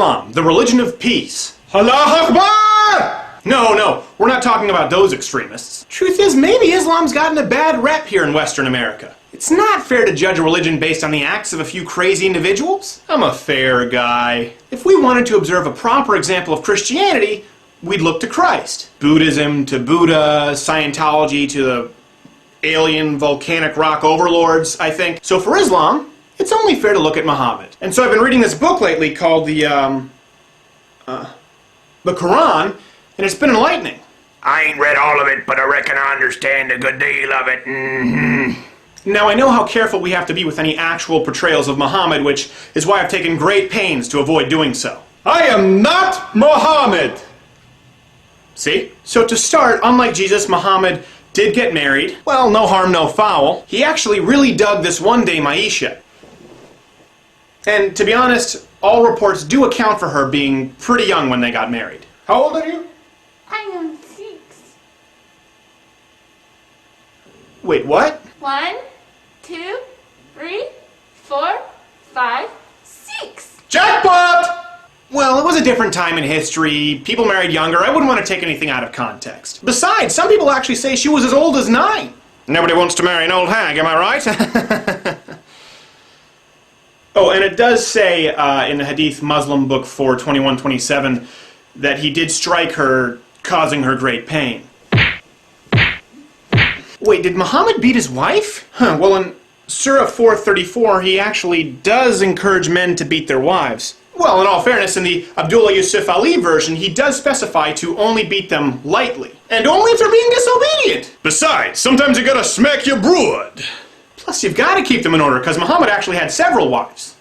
Islam, the religion of peace. Allah Akbar! No, we're not talking about those extremists. Truth is, maybe Islam's gotten a bad rep here in Western America. It's not fair to judge a religion based on the acts of a few crazy individuals. I'm a fair guy. If we wanted to observe a proper example of Christianity, we'd look to Christ. Buddhism to Buddha, Scientology to the alien volcanic rock overlords, I think. So for Islam, it's only fair to look at Muhammad. And so I've been reading this book lately called the Quran, and it's been enlightening. I ain't read all of it, but I reckon I understand a good deal of it. Now, I know how careful we have to be with any actual portrayals of Muhammad, which is why I've taken great pains to avoid doing so. I am not Muhammad! See? So to start, unlike Jesus, Muhammad did get married. Well, no harm, no foul. He actually really dug this one-day Maisha. And to be honest, all reports do account for her being pretty young when they got married. How old are you? I am 6. Wait, what? 1, 2, 3, 4, 5, 6. Jackpot! Well, it was a different time in history. People married younger. I wouldn't want to take anything out of context. Besides, some people actually say she was as old as 9. Nobody wants to marry an old hag, am I right? Oh, and it does say in the Hadith Muslim book 4:21-27 that he did strike her, causing her great pain. Wait, did Muhammad beat his wife? Well, in Surah 4:34, he actually does encourage men to beat their wives. Well, in all fairness, in the Abdullah Yusuf Ali version, he does specify to only beat them lightly. And only if they're being disobedient! Besides, sometimes you gotta smack your brood. Plus, you've got to keep them in order, because Muhammad actually had several wives.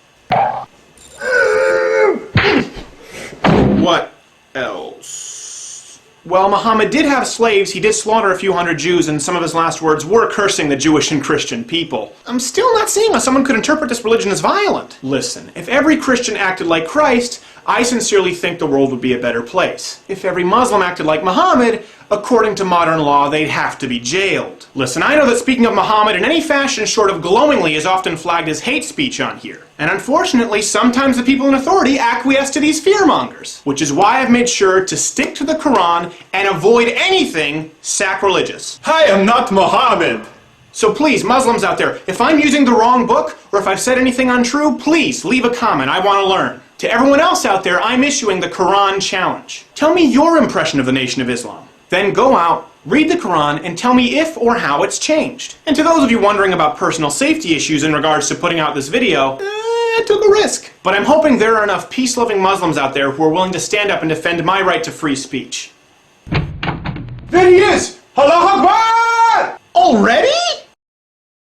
What else? Well, Muhammad did have slaves, he did slaughter a few hundred Jews, and some of his last words were cursing the Jewish and Christian people. I'm still not seeing how someone could interpret this religion as violent. Listen, if every Christian acted like Christ, I sincerely think the world would be a better place. If every Muslim acted like Muhammad, according to modern law, they'd have to be jailed. Listen, I know that speaking of Muhammad in any fashion short of glowingly is often flagged as hate speech on here. And unfortunately, sometimes the people in authority acquiesce to these fearmongers. Which is why I've made sure to stick to the Quran and avoid anything sacrilegious. I am not Muhammad! So please, Muslims out there, if I'm using the wrong book, or if I've said anything untrue, please leave a comment. I want to learn. To everyone else out there, I'm issuing the Quran Challenge. Tell me your impression of the Nation of Islam. Then go out, read the Quran, and tell me if or how it's changed. And to those of you wondering about personal safety issues in regards to putting out this video, I took a risk. But I'm hoping there are enough peace-loving Muslims out there who are willing to stand up and defend my right to free speech. There he is! Allah Akbar! Already?